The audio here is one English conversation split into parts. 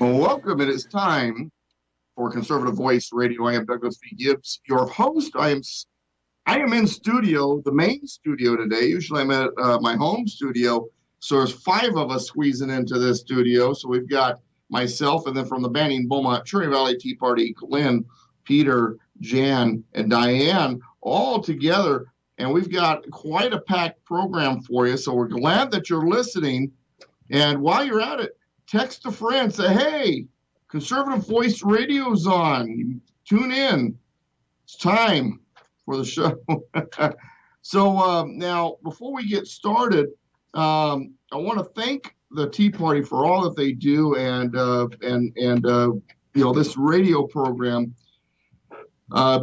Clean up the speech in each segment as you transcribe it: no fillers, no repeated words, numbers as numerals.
Well, welcome. It is time for Conservative Voice Radio. I am Douglas V. Gibbs, your host. I am in studio, the main studio today. Usually I'm at my home studio. So there's five of us squeezing into this studio. So we've got myself, and then from the Banning Beaumont Cherry Valley Tea Party, Lynn, Peter, Jan, and Diane all together. And we've got quite a packed program for you. So we're glad that you're listening. And while you're at it, text a friend, say, hey, Conservative Voice Radio's on. Tune in. It's time for the show. So now, before we get started, I want to thank the Tea Party for all that they do, and this radio program,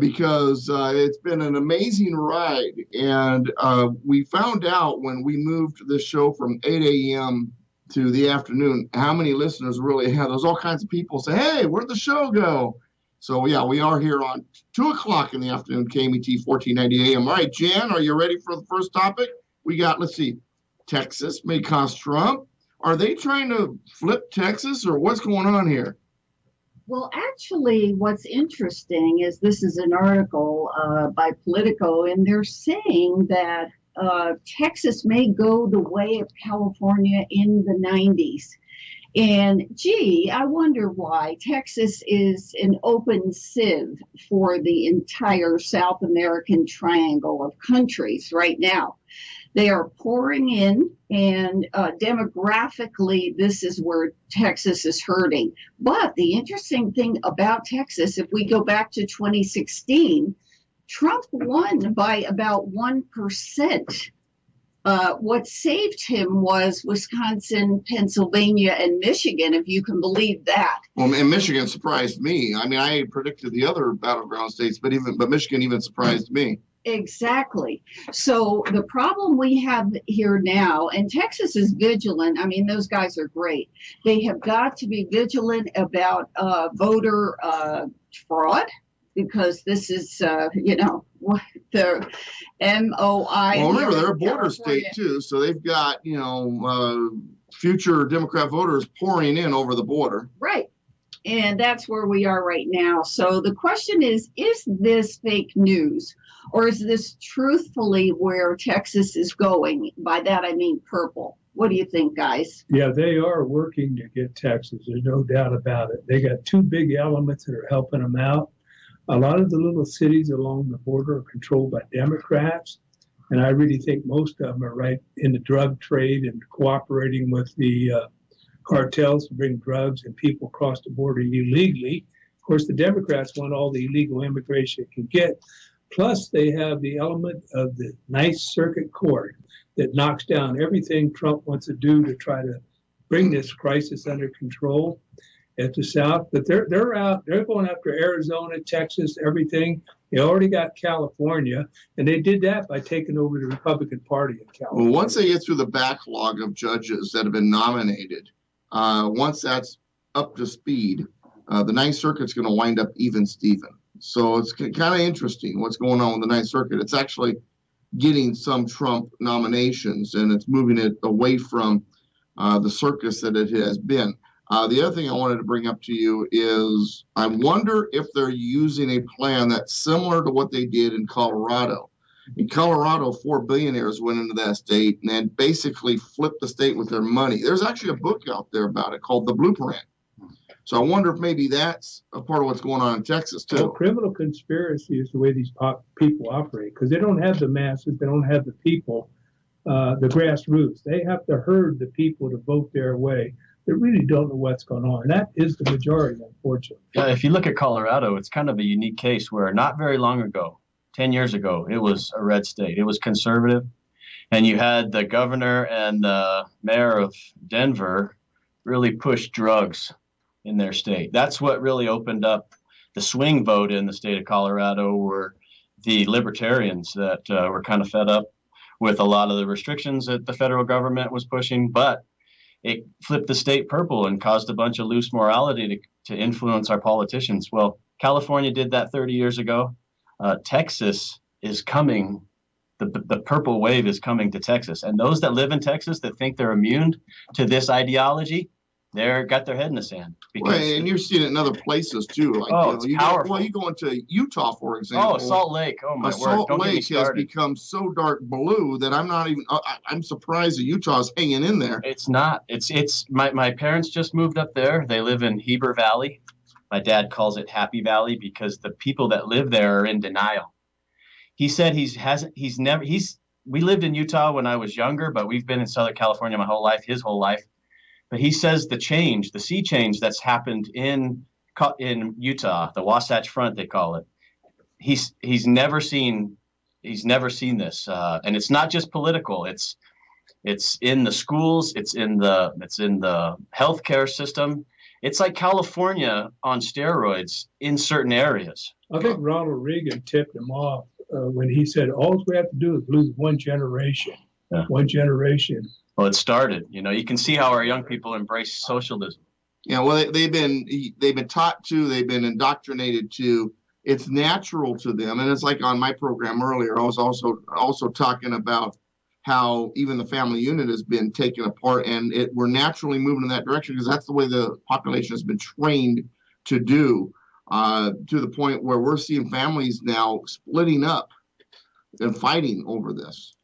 because it's been an amazing ride. And we found out when we moved this show from 8 a.m. to the afternoon, how many listeners really have. There's all kinds of people say, hey, where'd the show go? So, yeah, we are here on 2 o'clock in the afternoon, KMET 1490 AM. All right, Jan, are you ready for the first topic? We got, let's see, Texas may cost Trump. Are they trying to flip Texas, or what's going on here? Well, actually, what's interesting is this is an article by Politico, and they're saying that Texas may go the way of California in the 90s. And gee, I wonder why. Texas is an open sieve for the entire South American triangle of countries right now. They are pouring in, and demographically, this is where Texas is hurting. But the interesting thing about Texas, if we go back to 2016, Trump won by about 1%. What saved him was Wisconsin, Pennsylvania, and Michigan, if you can believe that. Well, and Michigan surprised me. I mean, I predicted the other battleground states, but Michigan even surprised me. Exactly. So the problem we have here now, and Texas is vigilant. I mean, those guys are great. They have got to be vigilant about voter fraud, because this is, the MOI. Well, remember, they're a border state, too, so they've got, future Democrat voters pouring in over the border. Right. And that's where we are right now. So the question is this fake news, or is this truthfully where Texas is going? By that, I mean purple. What do you think, guys? Yeah, they are working to get Texas. There's no doubt about it. They got two big elements that are helping them out. A lot of the little cities along the border are controlled by Democrats, and I really think most of them are right in the drug trade and cooperating with the cartels to bring drugs and people across the border illegally. Of course, the Democrats want all the illegal immigration they can get. Plus, they have the element of the Ninth Circuit Court that knocks down everything Trump wants to do to try to bring this crisis under control at the South. But they're going after Arizona, Texas, everything. They already got California, and they did that by taking over the Republican Party in California. Well, once they get through the backlog of judges that have been nominated, once that's up to speed, the Ninth Circuit's going to wind up even Steven. So it's kind of interesting what's going on with the Ninth Circuit. It's actually getting some Trump nominations, and it's moving it away from the circus that it has been. The other thing I wanted to bring up to you is I wonder if they're using a plan that's similar to what they did in Colorado. In Colorado, 4 billionaires went into that state and then basically flipped the state with their money. There's actually a book out there about it called The Blueprint. So I wonder if maybe that's a part of what's going on in Texas, too. Well, criminal conspiracy is the way these people operate, because they don't have the masses, they don't have the people, the grassroots. They have to herd the people to vote their way. They really don't know what's going on. And that is the majority, unfortunately. If you look at Colorado, it's kind of a unique case where not very long ago, 10 years ago, it was a red state. It was conservative. And you had the governor and the mayor of Denver really push drugs in their state. That's what really opened up the swing vote in the state of Colorado, were the libertarians that were kind of fed up with a lot of the restrictions that the federal government was pushing. But it flipped the state purple and caused a bunch of loose morality to influence our politicians. Well, California did that 30 years ago. Texas is coming. The purple wave is coming to Texas. And those that live in Texas that think they're immune to this ideology, They're got their head in the sand. Well, and you're seeing it in other places too. Like, it's you powerful. you go into Utah, for example. Salt Lake. Oh my word! Salt Don't get me Lake has started. become so dark blue that I'm not even. I'm surprised that Utah's hanging in there. It's not. It's my parents just moved up there. They live in Heber Valley. My dad calls it Happy Valley because the people that live there are in denial. He said we lived in Utah when I was younger, but we've been in Southern California my whole life, his whole life. But he says the sea change that's happened in Utah, the Wasatch Front, they call it. He's never seen this, and it's not just political. It's in the schools. It's in the healthcare system. It's like California on steroids in certain areas. I think Ronald Reagan tipped him off when he said, all we have to do is lose one generation. Yeah. One generation. Well, it started. You can see how our young people embrace socialism. Yeah, well, they've been taught to, they've been indoctrinated to. It's natural to them, and it's like on my program earlier. I was also talking about how even the family unit has been taken apart, and we're naturally moving in that direction because that's the way the population has been trained to do. To the point where we're seeing families now splitting up and fighting over this.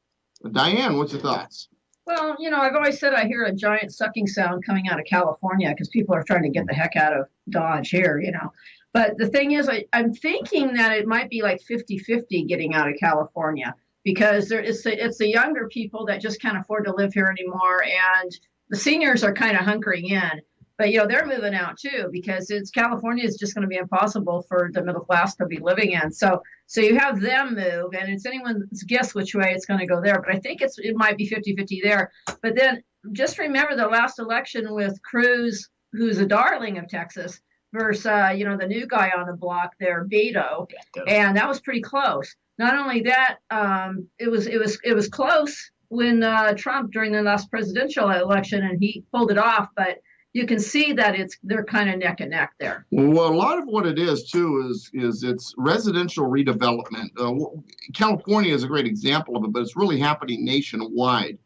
Diane, what's your thoughts? Well, I've always said I hear a giant sucking sound coming out of California because people are trying to get the heck out of Dodge here, But the thing is, I'm thinking that it might be like 50-50 getting out of California because it's the younger people that just can't afford to live here anymore. And the seniors are kind of hunkering in. But, they're moving out, too, because California is just going to be impossible for the middle class to be living in. So you have them move, and it's anyone's guess which way it's going to go there. But I think it might be 50-50 there. But then just remember the last election with Cruz, who's a darling of Texas, versus, the new guy on the block there, Beto. And that was pretty close. Not only that, it was close when Trump, during the last presidential election, and he pulled it off. But you can see that they're kind of neck and neck there. Well, a lot of what it is too is it's residential redevelopment. California is a great example of it, but it's really happening nationwide.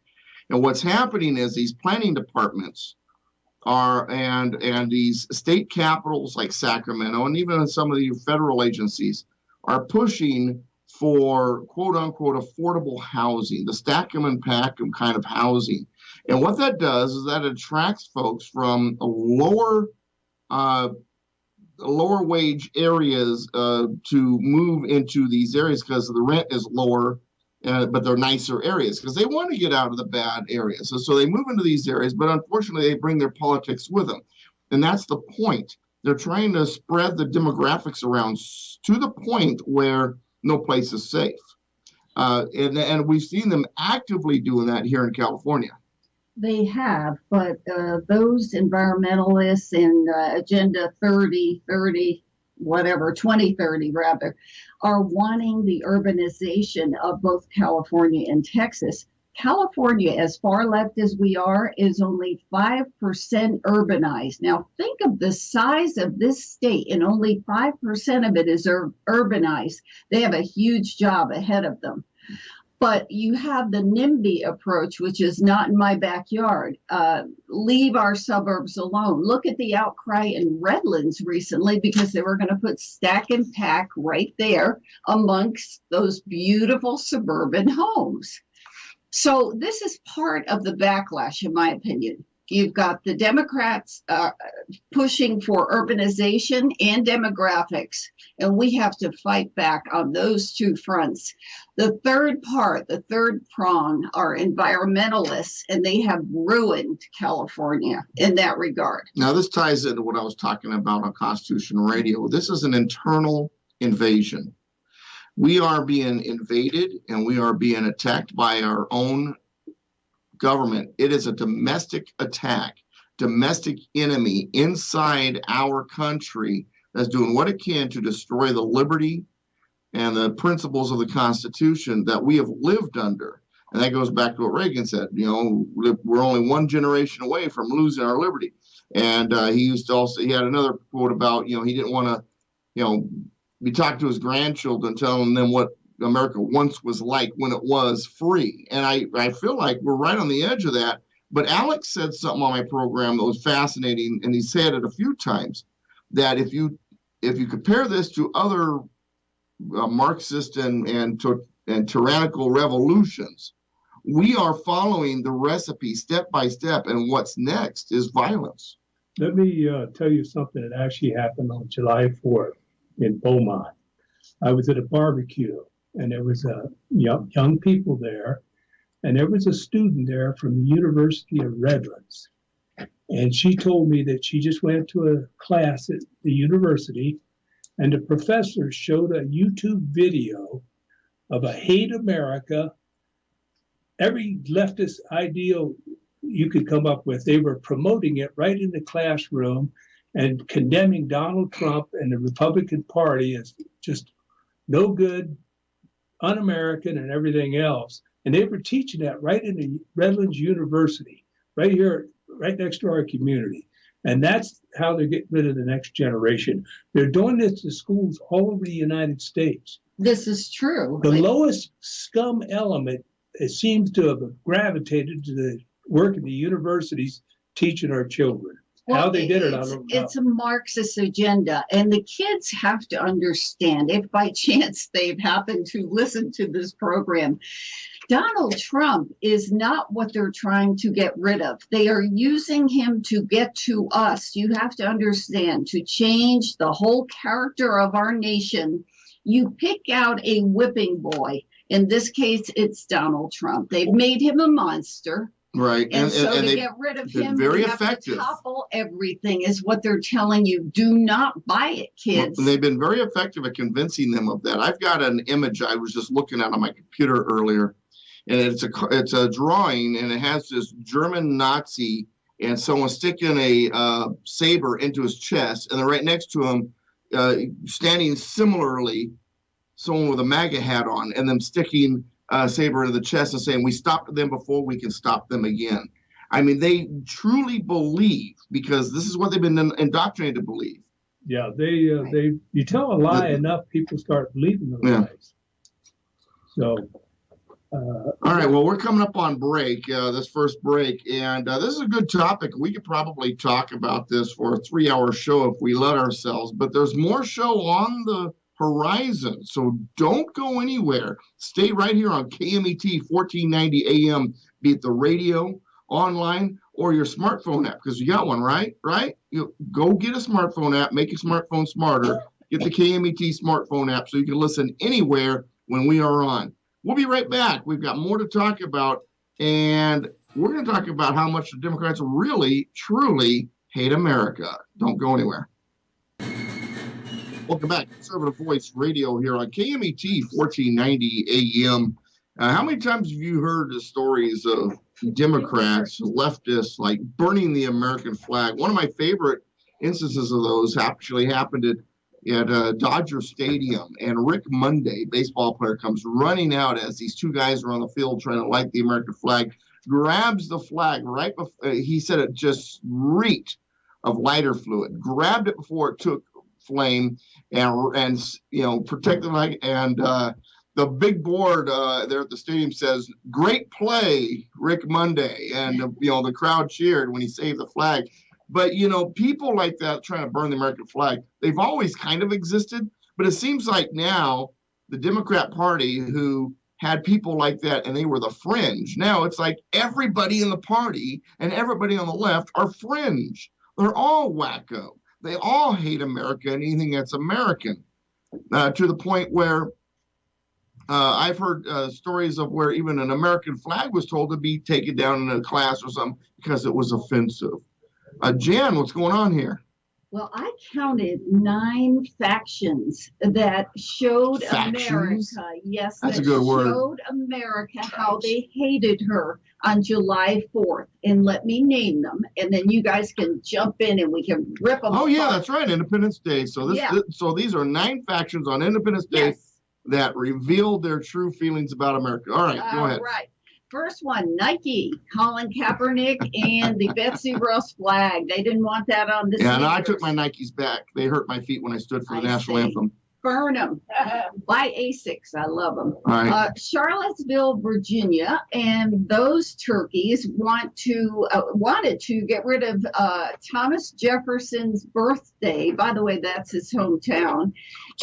And what's happening is these planning departments and these state capitals like Sacramento and even some of the federal agencies are pushing for quote unquote affordable housing, the stack 'em and pack 'em kind of housing. And what that does is that attracts folks from lower wage areas to move into these areas because the rent is lower, but they're nicer areas because they want to get out of the bad areas. So they move into these areas, but unfortunately they bring their politics with them. And that's the point. They're trying to spread the demographics around to the point where no place is safe. And we've seen them actively doing that here in California. They have, but those environmentalists in Agenda 2030 rather, are wanting the urbanization of both California and Texas. California, as far left as we are, is only 5% urbanized. Now, think of the size of this state, and only 5% of it is urbanized. They have a huge job ahead of them. But you have the NIMBY approach, which is not in my backyard. Leave our suburbs alone. Look at the outcry in Redlands recently because they were going to put stack and pack right there amongst those beautiful suburban homes. So this is part of the backlash, in my opinion. You've got the Democrats pushing for urbanization and demographics, and we have to fight back on those two fronts. The third prong, are environmentalists, and they have ruined California in that regard. Now, this ties into what I was talking about on Constitution Radio. This is an internal invasion. We are being invaded, and we are being attacked by our own government. It is a domestic attack, domestic enemy inside our country that's doing what it can to destroy the liberty and the principles of the Constitution that we have lived under. And that goes back to what Reagan said, we're only one generation away from losing our liberty. And he had another quote about, he didn't want to, be talking to his grandchildren, telling them what America once was like when it was free. And I feel like we're right on the edge of that, But Alex said something on my program that was fascinating, and he said it a few times, that if you compare this to other Marxist and tyrannical revolutions, we are following the recipe step by step, and what's next is violence. Let me tell you something that actually happened on July 4th in Beaumont. I was at a barbecue, and there was young people there, and there was a student there from the University of Redlands. And she told me that she just went to a class at the university, and the professor showed a YouTube video of a hate America, every leftist ideal you could come up with. They were promoting it right in the classroom and condemning Donald Trump and the Republican Party as just no good, un-American, and everything else. And they were teaching that right in the Redlands University, right here, right next to our community. And that's how they're getting rid of the next generation. They're doing this to schools all over the United States. This is true. The lowest scum element, it seems to have gravitated to the work in the universities teaching our children. How they did it, I don't know. It's a Marxist agenda, and the kids have to understand, if by chance they've happened to listen to this program, Donald Trump is not what they're trying to get rid of. They are using him to get to us. You have to understand, to change the whole character of our nation, you pick out a whipping boy. In this case, it's Donald Trump. They've made him a monster. Right. And so to get rid of him, very you have effective. to topple everything is what they're telling you. Do not buy it, kids. They've been very effective at convincing them of that. I've got an image I was just looking at on my computer earlier, and it's a drawing, and it has this German Nazi and someone sticking a saber into his chest, and then right next to him, standing similarly, someone with a MAGA hat on, and them sticking saber into the chest and saying, "We stopped them before, we can stop them again." I mean, they truly believe, because this is what they've been indoctrinated to believe. Yeah, you tell a lie enough, people start believing the lies. So, all right, well, we're coming up on break, this first break, and this is a good topic. We could probably talk about this for a 3-hour show if we let ourselves, but there's more show on the horizon, so don't go anywhere. Stay right here on KMET 1490 AM, be it the radio, online, or your smartphone app, because you got one, right? You go get a smartphone app, make your smartphone smarter, get the KMET smartphone app so you can listen anywhere when we are on. We'll be right back. We've got more to talk about, and we're going to talk about how much the Democrats really, truly hate America. Don't go anywhere. Welcome back to Conservative Voice Radio here on KMET 1490 AM. How many times have you heard the stories of Democrats, leftists, like burning the American flag? One of my favorite instances of those actually happened at Dodger Stadium, and Rick Monday, baseball player, comes running out as these two guys are on the field trying to light the American flag, grabs the flag right before, he said it just reeked of lighter fluid, grabbed it before it took flame, and protect the flag. And the big board there at the stadium says, "Great play, Rick Monday," and the crowd cheered when he saved the flag. But people like that trying to burn the American flag, they've always kind of existed. But it seems like now the Democrat Party, who had people like that and they were the fringe, now it's like everybody in the party and everybody on the left are fringe. They're all wacko. They all hate America and anything that's American, to the point where I've heard stories of where even an American flag was told to be taken down in a class or something because it was offensive. Jan, what's going on here? Well, I counted 9 factions that showed Factions? America. Yes, that's that a good word. Showed America how they hated her on July 4th. And let me name them, and then you guys can jump in and we can rip them. Oh, yeah, that's right, Independence Day. So so these are 9 factions on Independence Day that revealed their true feelings about America. All right, go ahead. All right. First one, Nike, Colin Kaepernick, and the Betsy Ross flag. They didn't want that on the Yeah, and I sneakers. took my Nikes back. They hurt my feet when I stood for the national anthem. burn them. Buy Asics. I love them. Right. Charlottesville, Virginia, and those turkeys wanted to get rid of Thomas Jefferson's birthday. By the way, that's his hometown,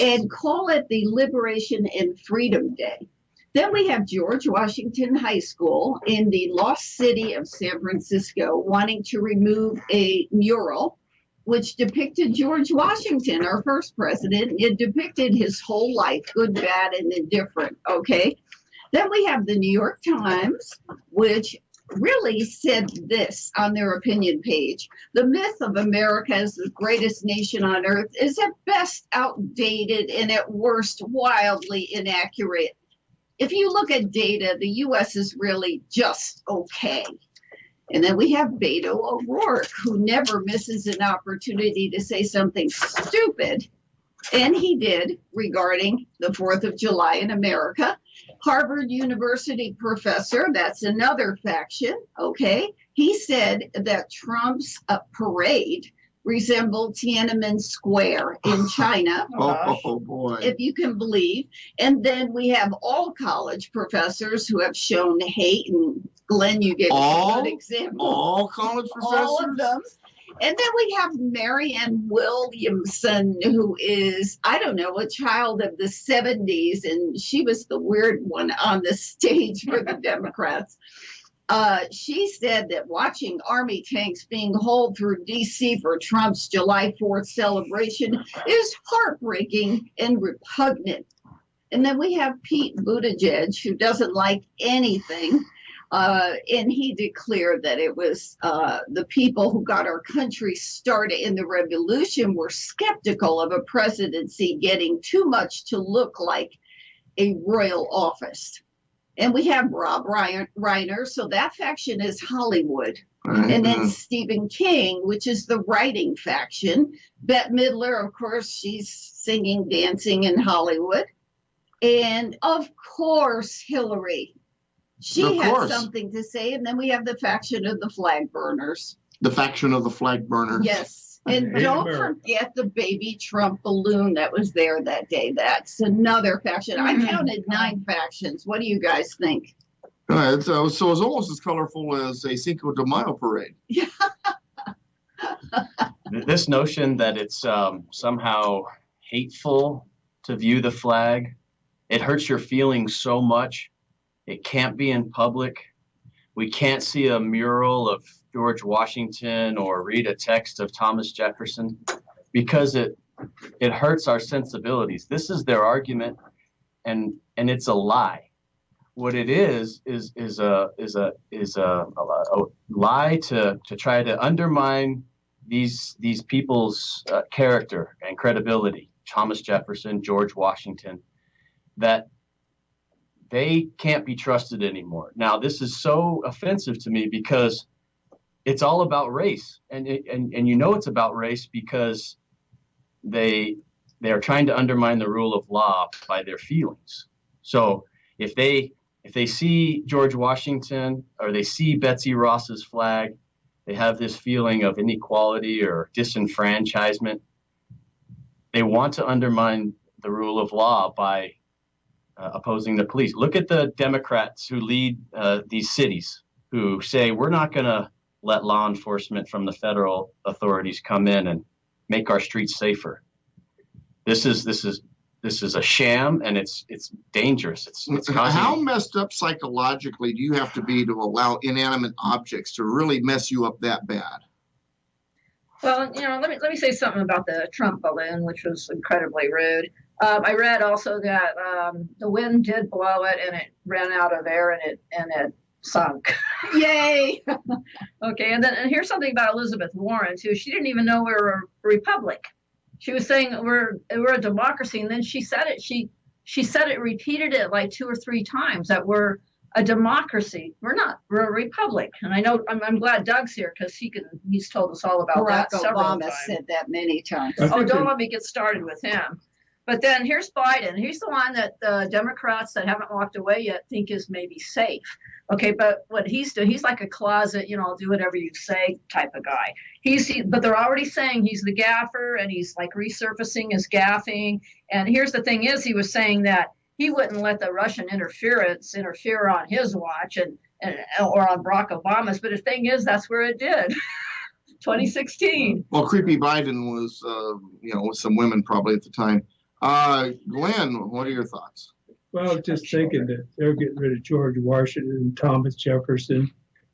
and call it the Liberation and Freedom Day. Then we have George Washington High School in the lost city of San Francisco wanting to remove a mural which depicted George Washington, our first president. It depicted his whole life, good, bad, and indifferent. Okay. Then we have the New York Times, which really said this on their opinion page. The myth of America as the greatest nation on earth is at best outdated and at worst wildly inaccurate. If you look at data, the U.S. is really just okay. And then we have Beto O'Rourke, who never misses an opportunity to say something stupid. And he did regarding the 4th of July in America. Harvard University professor, that's another faction, okay? He said that Trump's parade resembled Tiananmen Square in China. Oh boy. If you can believe. And then we have all college professors who have shown hate. And Glenn, you gave a good example. All college professors? All of them. And then we have Marianne Williamson, who is, I don't know, a child of the 70s. And she was the weird one on the stage for the Democrats. She said that watching Army tanks being hauled through D.C. for Trump's July 4th celebration is heartbreaking and repugnant. And then we have Pete Buttigieg, who doesn't like anything. And he declared that it was the people who got our country started in the revolution were skeptical of a presidency getting too much to look like a royal office. And we have Rob Reiner, so that faction is Hollywood. Right. And then Stephen King, which is the writing faction. Bette Midler, of course, she's singing, dancing in Hollywood. And of course, Hillary. She has something to say. And then we have the faction of the flag burners. The faction of the flag burners. Yes. And don't forget the baby Trump balloon that was there that day. That's another faction. I counted 9 factions. What do you guys think? So it's almost as colorful as a Cinco de Mayo parade. Yeah. This notion that it's somehow hateful to view the flag, it hurts your feelings so much. It can't be in public. We can't see a mural of George Washington or read a text of Thomas Jefferson because it hurts our sensibilities. This is their argument, and it's a lie. What it is a lie to try to undermine these people's character and credibility. Thomas Jefferson, George Washington, that they can't be trusted anymore. Now, this is so offensive to me because it's all about race, and you know it's about race because they are trying to undermine the rule of law by their feelings. So if they see George Washington or they see Betsy Ross's flag, they have this feeling of inequality or disenfranchisement. They want to undermine the rule of law by opposing the police. Look at the Democrats who lead these cities who say, we're not going to let law enforcement from the federal authorities come in and make our streets safer. This is a sham, and it's dangerous. It's causing... How messed up psychologically do you have to be to allow inanimate objects to really mess you up that bad? Well, let me say something about the Trump balloon, which was incredibly rude. I read also that the wind did blow it, and it ran out of air, and it sunk. Yay! Okay, and here's something about Elizabeth Warren too. She didn't even know we were a republic. She was saying we're a democracy, and then she said it. She said it, repeated it like 2 or 3 times that we're a democracy. We're not. We're a republic. And I know I'm glad Doug's here because he's told us all about Barack that several Obama times. said that many times. Oh, don't let me get started with him. But then here's Biden. He's the one that the Democrats that haven't walked away yet think is maybe safe. Okay, but what he's doing, he's like a closet, I'll do whatever you say type of guy. But they're already saying he's the gaffer, and he's like resurfacing his gaffing. And here's the thing is, he was saying that he wouldn't let the Russian interference interfere on his watch or on Barack Obama's. But the thing is, that's where it did. 2016. Well, creepy Biden was, with some women probably at the time. Glenn, what are your thoughts? Well, just thinking that they're getting rid of George Washington and Thomas Jefferson.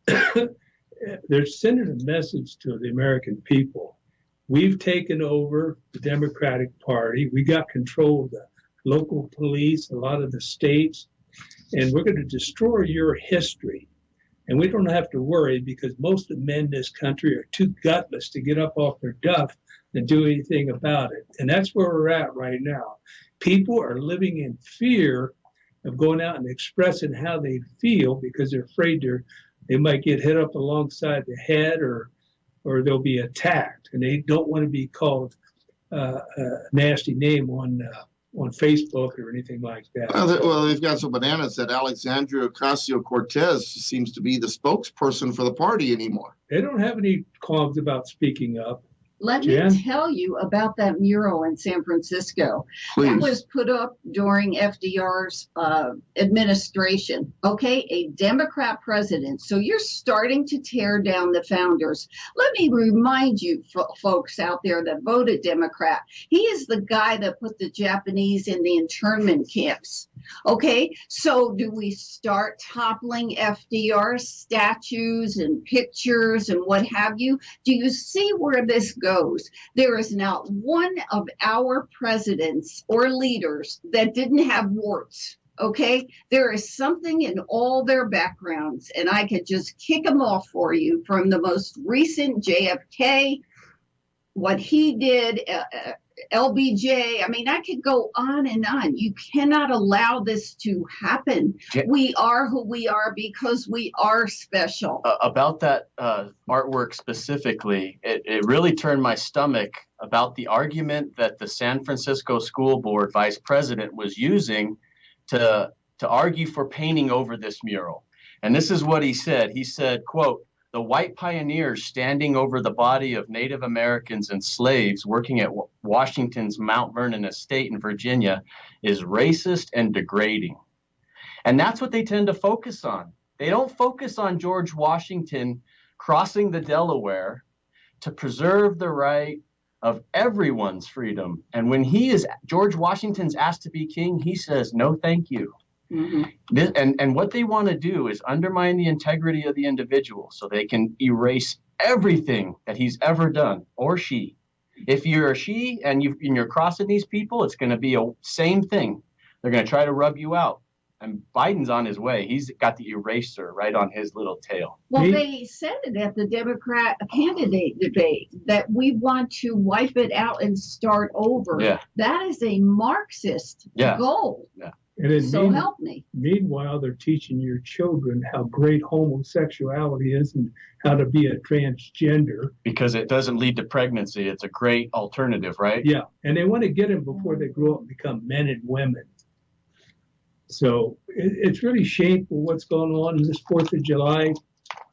They're sending a message to the American people. We've taken over the Democratic Party. We got control of the local police, a lot of the states, and we're going to destroy your history. And we don't have to worry because most of the men in this country are too gutless to get up off their duff and do anything about it. And that's where we're at right now. People are living in fear of going out and expressing how they feel because they're afraid they might get hit up alongside the head or they'll be attacked. And they don't want to be called a nasty name on Facebook or anything like that. Well, they've got some bananas that Alexandria Ocasio-Cortez seems to be the spokesperson for the party anymore. They don't have any qualms about speaking up. Let Jen? me tell you about that mural in San Francisco. Please. That was put up during FDR's administration. Okay, a Democrat president. So you're starting to tear down the founders. Let me remind you, folks out there that voted Democrat, he is the guy that put the Japanese in the internment camps. Okay, so do we start toppling FDR statues and pictures and what have you? Do you see where this goes? There is not one of our presidents or leaders that didn't have warts. Okay, there is something in all their backgrounds, and I could just kick them off for you from the most recent JFK, what he did, LBJ. I mean, I could go on and on. You cannot allow this to happen. We are who we are because we are special. About that artwork specifically, it really turned my stomach about the argument that the San Francisco School Board vice president was using to argue for painting over this mural. And this is what he said. He said, quote, "The white pioneers standing over the body of Native Americans and slaves working at Washington's Mount Vernon estate in Virginia is racist and degrading." And that's what they tend to focus on. They don't focus on George Washington crossing the Delaware to preserve the right of everyone's freedom. And when George Washington's asked to be king, he says, "No, thank you." Mm-hmm. And what they want to do is undermine the integrity of the individual so they can erase everything that he's ever done, or she. If you're a she and you're crossing these people, it's going to be a same thing. They're going to try to rub you out. And Biden's on his way. He's got the eraser right on his little tail. Well, they said it at the Democrat candidate debate that we want to wipe it out and start over. Yeah. That is a Marxist goal. Yeah. And so help me. Meanwhile, they're teaching your children how great homosexuality is and how to be a transgender. Because it doesn't lead to pregnancy. It's a great alternative, right? Yeah. And they want to get them before they grow up and become men and women. So it's really shameful what's going on in this 4th of July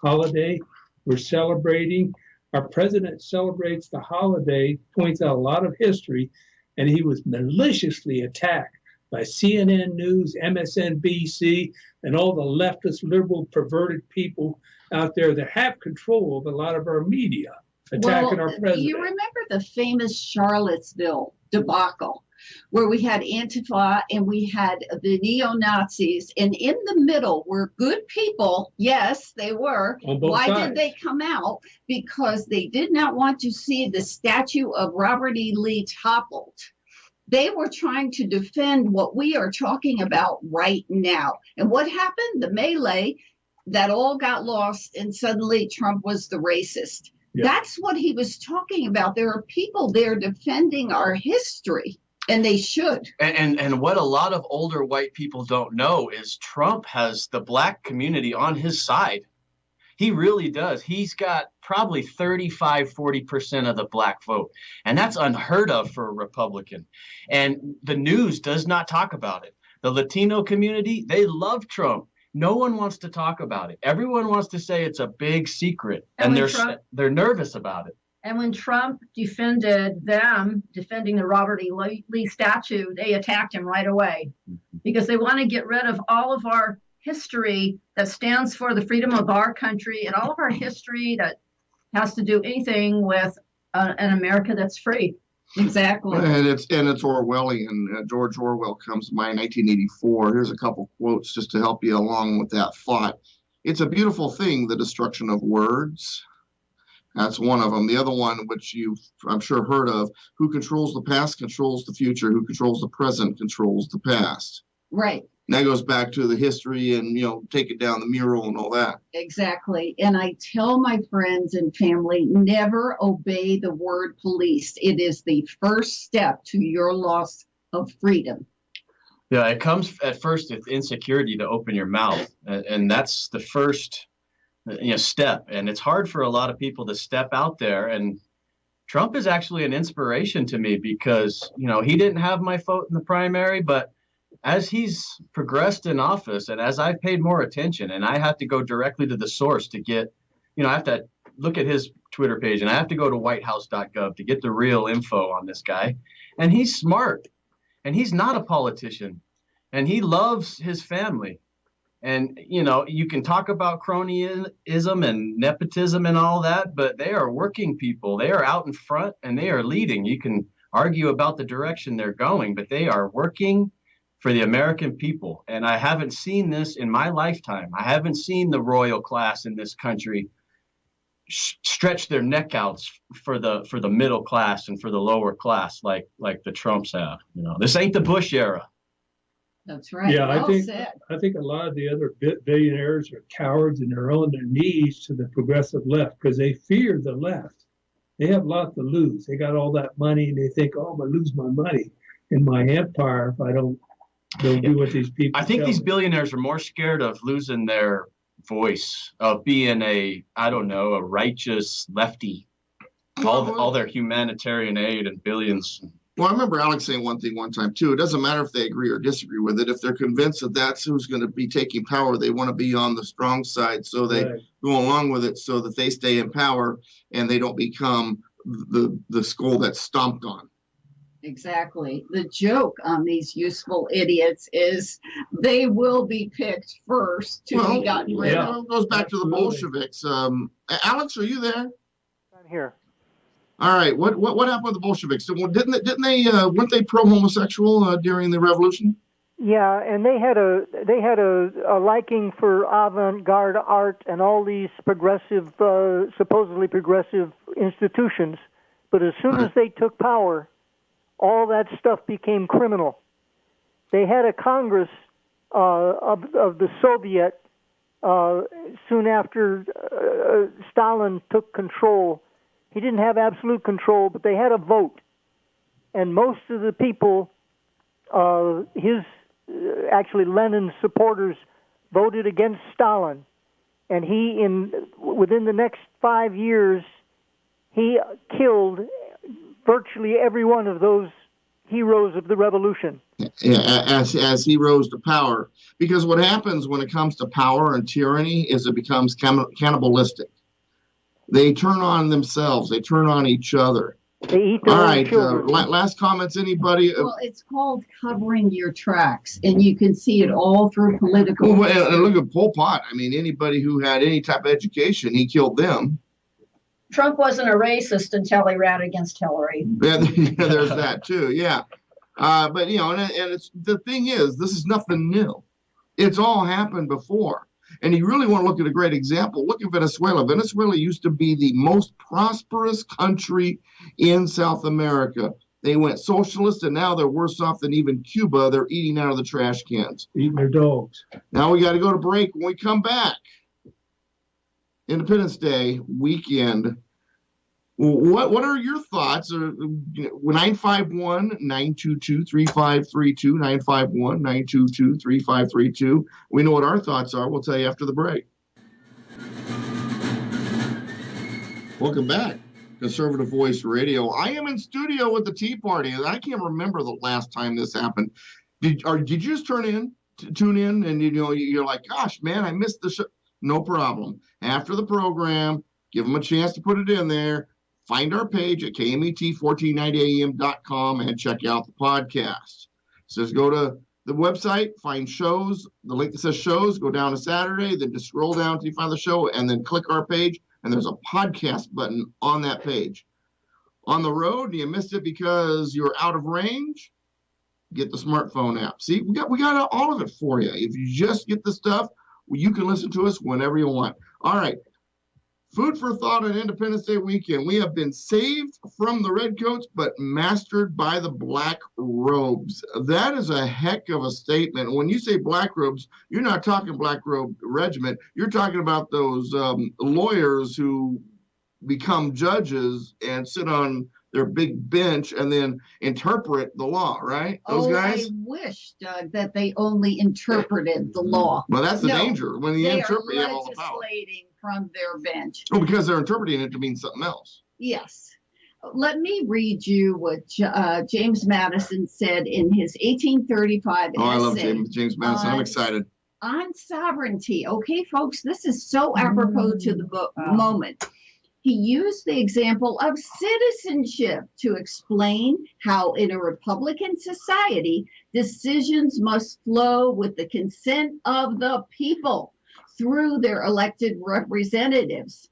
holiday. We're celebrating. Our president celebrates the holiday, points out a lot of history, and he was maliciously attacked by CNN News, MSNBC, and all the leftist, liberal, perverted people out there that have control of a lot of our media, attacking our president. You remember the famous Charlottesville debacle, where we had Antifa and we had the neo-Nazis, and in the middle were good people. Yes, they were. Why did they come out? Because they did not want to see the statue of Robert E. Lee toppled. They were trying to defend what we are talking about right now. And what happened? The melee, that all got lost, and suddenly Trump was the racist. Yep. That's what he was talking about. There are people there defending our history. And they should. And what a lot of older white people don't know is Trump has the black community on his side. He really does. He's got probably 40% of the black vote. And that's unheard of for a Republican. And the news does not talk about it. The Latino community, they love Trump. No one wants to talk about it. Everyone wants to say it's a big secret, and they're nervous about it. And when Trump defending the Robert E. Lee statue, they attacked him right away because they want to get rid of all of our history that stands for the freedom of our country and all of our history that has to do anything with an America that's free. Exactly. And it's Orwellian. George Orwell comes to mind, 1984. Here's a couple quotes just to help you along with that thought. It's a beautiful thing, the destruction of words. That's one of them. The other one, which you've, I'm sure, heard of, who controls the past controls the future. Who controls the present controls the past. Right. And that goes back to the history and, take it down the mural and all that. Exactly. And I tell my friends and family, never obey the word police. It is the first step to your loss of freedom. Yeah, it comes at first with insecurity to open your mouth. And that's the first step. And it's hard for a lot of people to step out there. And Trump is actually an inspiration to me because, he didn't have my vote in the primary, but as he's progressed in office and as I've paid more attention and I have to go directly to the source to get, I have to look at his Twitter page and I have to go to whitehouse.gov to get the real info on this guy. And he's smart and he's not a politician and he loves his family. And, you can talk about cronyism and nepotism and all that, but they are working people. They are out in front and they are leading. You can argue about the direction they're going, but they are working for the American people. And I haven't seen this in my lifetime. I haven't seen the royal class in this country stretch their neck out for the middle class and for the lower class like the Trumps have. This ain't the Bush era. That's right. Yeah, well I think a lot of the other billionaires are cowards and they're on their knees to the progressive left because they fear the left. They have a lot to lose. They got all that money and they think, I'm going to lose my money in my empire if I don't do what these people I think these billionaires are more scared of losing their voice, of being a righteous lefty. All their humanitarian aid and billions. Well, I remember Alex saying one thing one time, too. It doesn't matter if they agree or disagree with it. If they're convinced that that's who's going to be taking power, they want to be on the strong side. So they go along with it so that they stay in power and they don't become the skull that's stomped on. Exactly. The joke on these useful idiots is they will be picked first to be gotten rid of. It goes back to the Bolsheviks. Alex, are you there? I'm here. All right. What happened with the Bolsheviks? Didn't they weren't they pro-homosexual during the revolution? Yeah, and they had a liking for avant-garde art and all these progressive, supposedly progressive institutions. But as soon as they took power, all that stuff became criminal. They had a Congress of the Soviet soon after Stalin took control. He didn't have absolute control, but they had a vote. And most of the people, actually Lenin's supporters, voted against Stalin. And within the next 5 years, he killed virtually every one of those heroes of the revolution. Yeah, as he rose to power. Because what happens when it comes to power and tyranny is it becomes cannibalistic. They turn on themselves. They turn on each other. They eat their own children. Last comments, anybody? Well, it's called covering your tracks, and you can see it all through political. Well, and look at Pol Pot. I mean, anybody who had any type of education, he killed them. Trump wasn't a racist until he ran against Hillary. Yeah, there's that too. Yeah, but and it's the thing is, this is nothing new. It's all happened before. And you really want to look at a great example. Look at Venezuela. Venezuela used to be the most prosperous country in South America. They went socialist, and now they're worse off than even Cuba. They're eating out of the trash cans. Eating their dogs. Now we got to go to break. When we come back, Independence Day weekend. What are your thoughts? 951-922-3532, 951-922-3532. We know what our thoughts are. We'll tell you after the break. Welcome back, Conservative Voice Radio. I am in studio with the Tea Party, and I can't remember the last time this happened. Did you just tune in, and you're like, gosh, man, I missed the show. No problem. After the program, give them a chance to put it in there. Find our page at KMET1490am.com and check out the podcast. It says go to the website, find shows, the link that says shows, go down to Saturday, then just scroll down until you find the show, and then click our page, and there's a podcast button on that page. On the road, and you missed it because you're out of range, get the smartphone app. See, we got all of it for you. If you just get the stuff, you can listen to us whenever you want. All right. Food for thought on Independence Day weekend. We have been saved from the redcoats, but mastered by the black robes. That is a heck of a statement. When you say black robes, you're not talking black robe regiment. You're talking about those lawyers who become judges and sit on their big bench and then interpret the law, right? Those guys? I wish, Doug, that they only interpreted the law. Well, that's the danger. When you interpret, you have all the power. They are legislating from their bench. Oh, because they're interpreting it to mean something else. Yes. Let me read you what James Madison said in his 1835 essay. Oh, I love James Madison. I'm excited. On sovereignty. Okay, folks, this is so apropos to the moment. He used the example of citizenship to explain how in a Republican society, decisions must flow with the consent of the people through their elected representatives.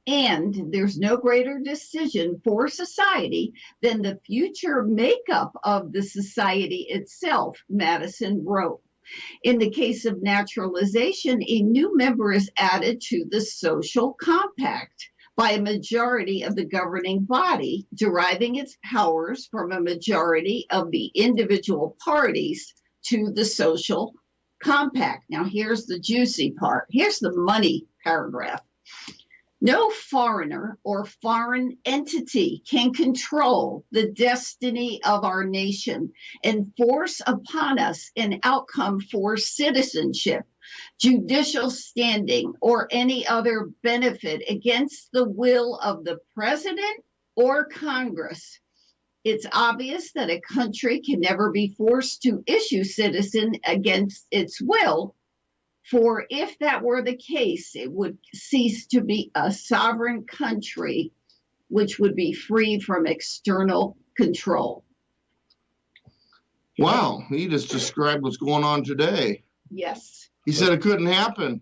And there's no greater decision for society than the future makeup of the society itself, Madison wrote. In the case of naturalization, a new member is added to the social compact by a majority of the governing body, deriving its powers from a majority of the individual parties to the social compact. Now, here's the juicy part. Here's the money paragraph. No foreigner or foreign entity can control the destiny of our nation and force upon us an outcome for citizenship, judicial standing, or any other benefit against the will of the president or Congress. It's obvious that a country can never be forced to issue citizen against its will. For if that were the case, it would cease to be a sovereign country, which would be free from external control. Wow, he just described what's going on today. Yes. He said it couldn't happen,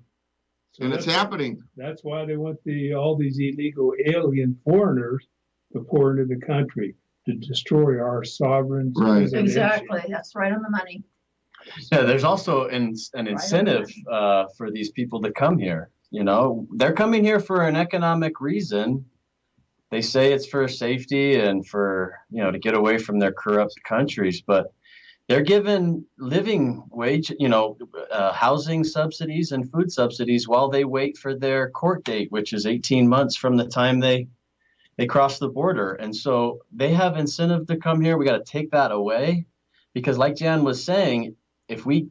and it's happening. That's why they want all these illegal alien foreigners to pour into the country to destroy our sovereign. Right. Exactly. That's right on the money. Yeah, there's also an incentive for these people to come here. You know, they're coming here for an economic reason. They say it's for safety and for, to get away from their corrupt countries, but they're given living wage, housing subsidies and food subsidies while they wait for their court date, which is 18 months from the time they cross the border. And so they have incentive to come here. We got to take that away because like Jan was saying, if we,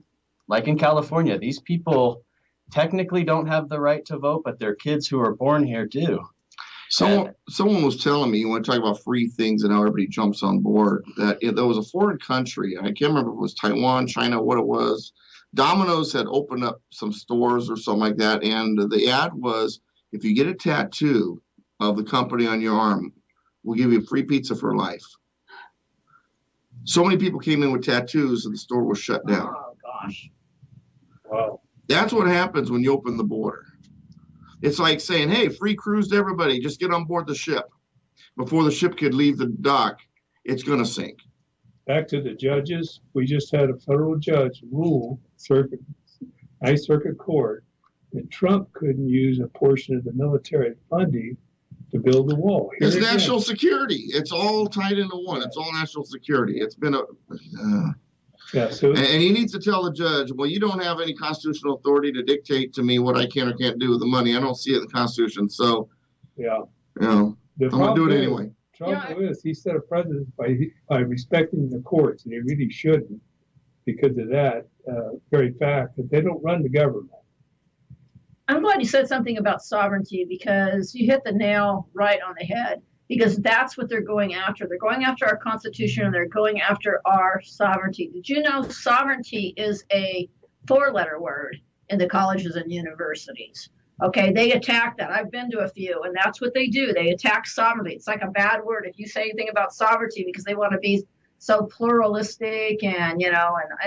like in California, these people technically don't have the right to vote, but their kids who are born here do. Someone was telling me, you want to talk about free things and how everybody jumps on board, that if there was a foreign country, I can't remember if it was Taiwan, China, what it was, Domino's had opened up some stores or something like that, and the ad was, if you get a tattoo of the company on your arm, we'll give you free pizza for life. So many people came in with tattoos and the store was shut down. Oh, gosh. Wow. That's what happens when you open the border. It's like saying, hey, free cruise to everybody. Just get on board the ship. Before the ship could leave the dock, it's going to sink. Back to the judges. We just had a federal judge rule, Ninth Circuit Court, that Trump couldn't use a portion of the military funding to build the wall. It's national security. It's all tied into one. It's all national security. It's been and he needs to tell the judge, well, you don't have any constitutional authority to dictate to me what I can or can't do with the money. I don't see it in the Constitution. So, I'm going to do it anyway. Trump is, he set a precedent by respecting the courts, and he really shouldn't because of that very fact that they don't run the government. I'm glad you said something about sovereignty because you hit the nail right on the head. Because that's what they're going after. They're going after our Constitution and they're going after our sovereignty. Did you know sovereignty is a 4-letter word in the colleges and universities? Okay, they attack that. I've been to a few, and that's what they do. They attack sovereignty. It's like a bad word if you say anything about sovereignty because they want to be so pluralistic and, and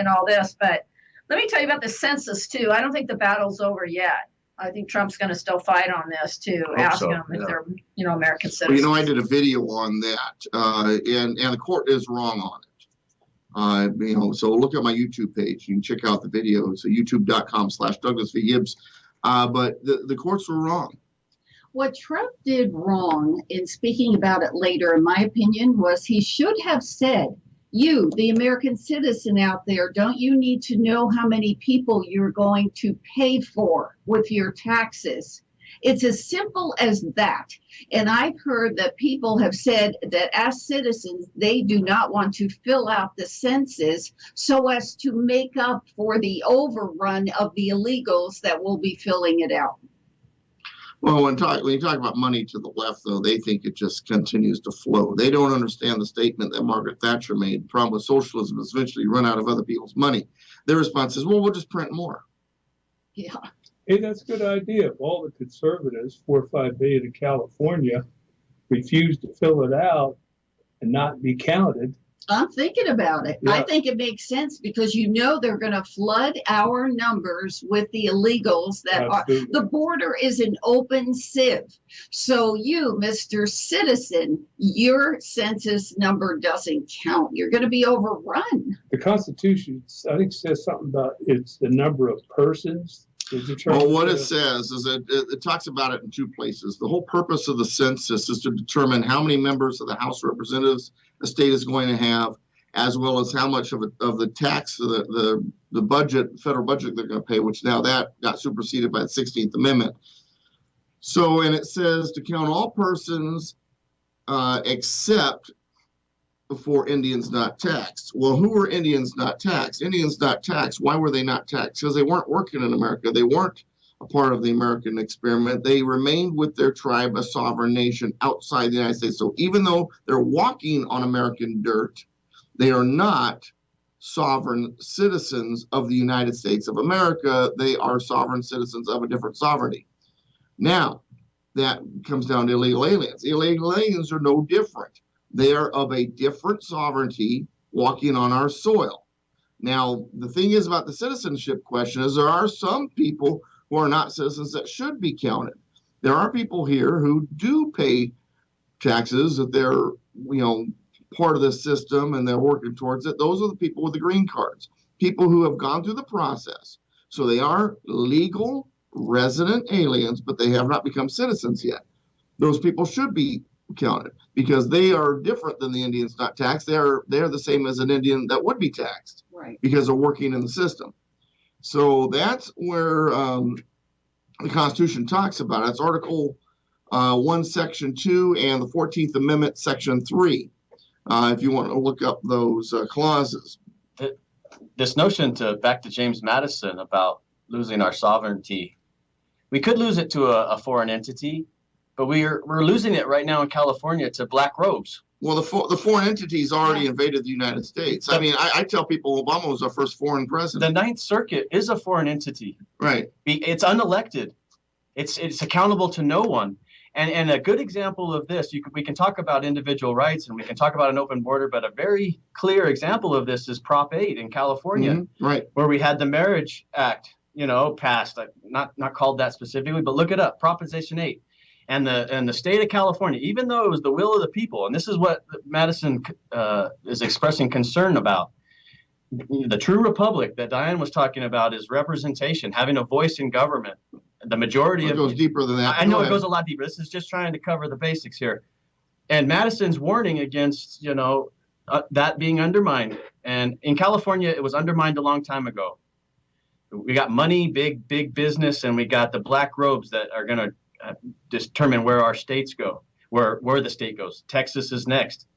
all this. But let me tell you about the census, too. I don't think the battle's over yet. I think Trump's going to still fight on this to ask them if they're, American citizens. Well, I did a video on that, and the court is wrong on it. So look at my YouTube page. You can check out the video. So youtube.com/Douglas V. Gibbs. But the courts were wrong. What Trump did wrong in speaking about it later, in my opinion, was he should have said, you, the American citizen out there, don't you need to know how many people you're going to pay for with your taxes? It's as simple as that. And I've heard that people have said that as citizens, they do not want to fill out the census so as to make up for the overrun of the illegals that will be filling it out. Well, when you talk about money to the left, though, they think it just continues to flow. They don't understand the statement that Margaret Thatcher made. The problem with socialism is eventually you run out of other people's money. Their response is, well, we'll just print more. Yeah. Hey, that's a good idea. If all the conservatives, 4 or 5 billion in California, refuse to fill it out and not be counted. I'm thinking about it. Yeah. I think it makes sense because they're going to flood our numbers with the illegals that Absolutely. The border is an open sieve. So you, Mr. Citizen, your census number doesn't count. You're going to be overrun. The Constitution, I think, says something about it's the number of persons. Well, what it says is that it talks about it in 2 places. The whole purpose of the census is to determine how many members of the House of Representatives a state is going to have, as well as how much of the tax, the budget, federal budget they're going to pay, which now that got superseded by the 16th Amendment. So, and it says to count all persons except for Indians not taxed. Well, who were Indians not taxed? Indians not taxed. Why were they not taxed? Because they weren't working in America. They weren't a part of the American experiment. They remained with their tribe, a sovereign nation outside the United States. So even though they're walking on American dirt, they are not sovereign citizens of the United States of America. They are sovereign citizens of a different sovereignty. Now, that comes down to illegal aliens. Illegal aliens are no different. They are of a different sovereignty walking on our soil. Now, the thing is about the citizenship question is there are some people who are not citizens that should be counted. There are people here who do pay taxes, that they're, part of the system and they're working towards it. Those are the people with the green cards, people who have gone through the process. So they are legal resident aliens, but they have not become citizens yet. Those people should be counted because they are different than the Indians not taxed. They're the same as an Indian that would be taxed, right? Because they're working in the system. So that's where the Constitution talks about it. It's Article 1, Section 2, and the 14th Amendment, Section 3. If you want to look up those clauses. This notion back to James Madison about losing our sovereignty, we could lose it to a foreign entity. But we're losing it right now in California to black robes. Well, the foreign entities already invaded the United States. I mean, I tell people Obama was our first foreign president. The Ninth Circuit is a foreign entity. Right. It's unelected. It's accountable to no one. And a good example of this, we can talk about individual rights and we can talk about an open border, but a very clear example of this is Prop 8 in California, mm-hmm. Right, where we had the Marriage Act, passed. Not called that specifically, but look it up, Proposition 8. And the state of California, even though it was the will of the people, and this is what Madison is expressing concern about, the true republic that Diane was talking about is representation, having a voice in government. The majority it goes deeper than that. I know it goes a lot deeper. This is just trying to cover the basics here. And Madison's warning against, that being undermined. And in California, it was undermined a long time ago. We got money, big business, and we got the black robes that are going to determine where our states go, where the state goes. Texas is next.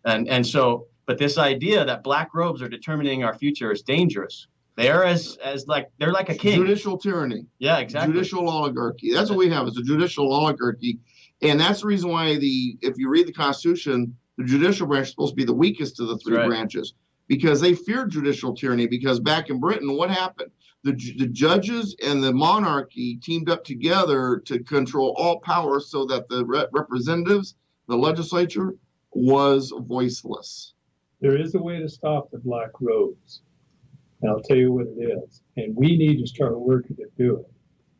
And so, but this idea that black robes are determining our future is dangerous. They're they're like a king. Judicial tyranny. Yeah, exactly. Judicial oligarchy. That's what we have, is a judicial oligarchy. And that's the reason why if you read the Constitution, the judicial branch is supposed to be the weakest of the three branches, because they feared judicial tyranny. Because back in Britain, what happened? The judges and the monarchy teamed up together to control all power, so that the representatives, the legislature, was voiceless. There is a way to stop the black robes. And I'll tell you what it is. And we need to start working to do it.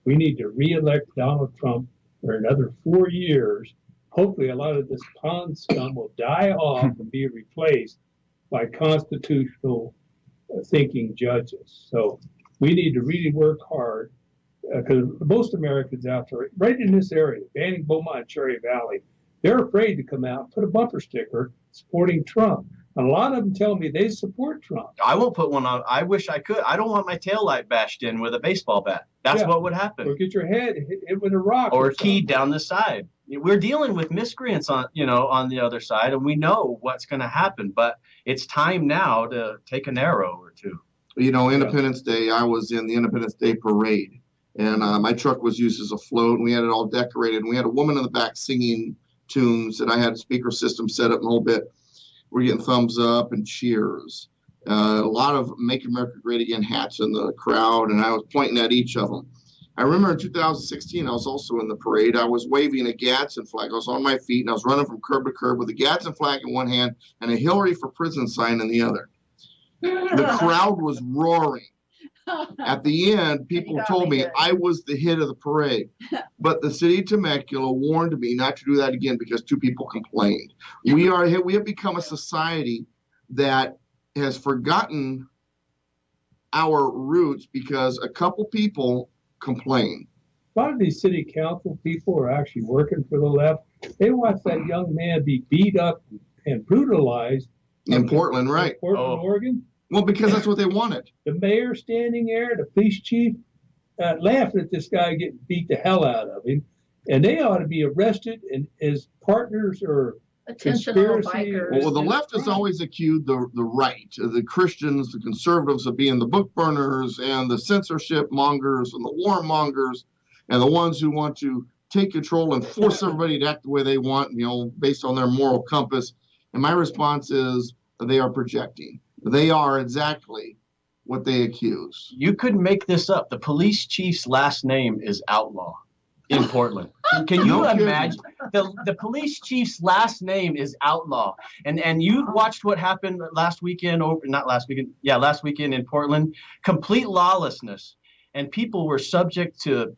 We need to re-elect Donald Trump for another 4 years. Hopefully a lot of this pond scum will die off and be replaced by constitutional thinking judges. So we need to really work hard, because most Americans out there, right in this area, Banning, Beaumont, Cherry Valley, they're afraid to come out and put a bumper sticker supporting Trump. A lot of them tell me they support Trump. I won't put one on. I wish I could. I don't want my taillight bashed in with a baseball bat. That's what would happen. Or get your head hit with a rock. Or keyed down the side. We're dealing with miscreants on the other side, and we know what's going to happen. But it's time now to take an arrow or two. Independence Day, I was in the Independence Day parade, and my truck was used as a float, and we had it all decorated. And we had a woman in the back singing tunes, and I had a speaker system set up and a whole bit. We're getting thumbs up and cheers. A lot of Make America Great Again hats in the crowd, and I was pointing at each of them. I remember in 2016, I was also in the parade. I was waving a Gadsden flag. I was on my feet, and I was running from curb to curb with a Gadsden flag in one hand and a Hillary for Prison sign in the other. The crowd was roaring. At the end, people told me I was the hit of the parade. But the city of Temecula warned me not to do that again because 2 people complained. We have become a society that has forgotten our roots because a couple people complain. A lot of these city council people are actually working for the left. They watch that young man be beat up and brutalized. In Portland, right. In Portland, Oregon. Well, because that's what they wanted. The mayor standing there, the police chief, laughing at this guy getting beat the hell out of him. And they ought to be arrested and as partners or conspiracy. Well, the left has always accused the right, the Christians, the conservatives of being the book burners and the censorship mongers and the warmongers and the ones who want to take control and force everybody to act the way they want, based on their moral compass. And my response is they are projecting. They are exactly what they accuse. You couldn't make this up. The police chief's last name is Outlaw in Portland. Can you imagine? The police chief's last name is Outlaw. And you watched what happened last weekend in Portland. Complete lawlessness. And people were subject to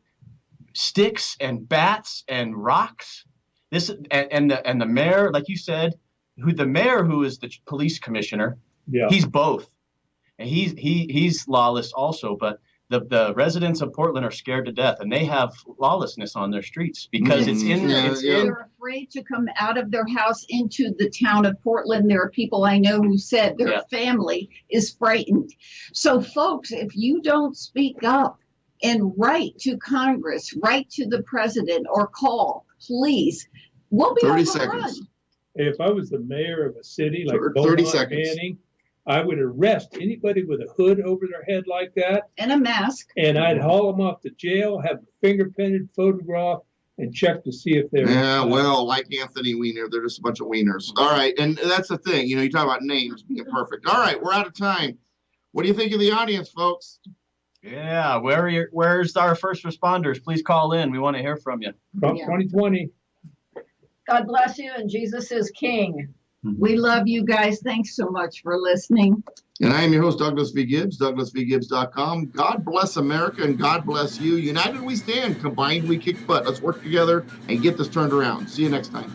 sticks and bats and rocks. This and the mayor, like you said, the mayor who is the police commissioner, he's both. And he's lawless also, but the residents of Portland are scared to death, and they have lawlessness on their streets because they're afraid to come out of their house into the town of Portland. There are people I know who said their family is frightened. So, folks, if you don't speak up and write to Congress, write to the president, or call, please, we'll be 30 overrun. seconds. If I was the mayor of a city like 30 Beaumont, seconds. Banning, I would arrest anybody with a hood over their head like that. And a mask. And I'd haul them off to jail, have a fingerprinted photograph, and check to see if they're... Yeah, well, like Anthony Weiner, they're just a bunch of wieners. All right, and that's the thing. You talk about names being perfect. All right, we're out of time. What do you think of the audience, folks? Yeah, where's our first responders? Please call in. We want to hear from you. Trump 2020. God bless you, and Jesus is King. We love you guys. Thanks so much for listening. And I am your host, Douglas V. Gibbs, douglasvgibbs.com. God bless America and God bless you. United we stand. Combined we kick butt. Let's work together and get this turned around. See you next time.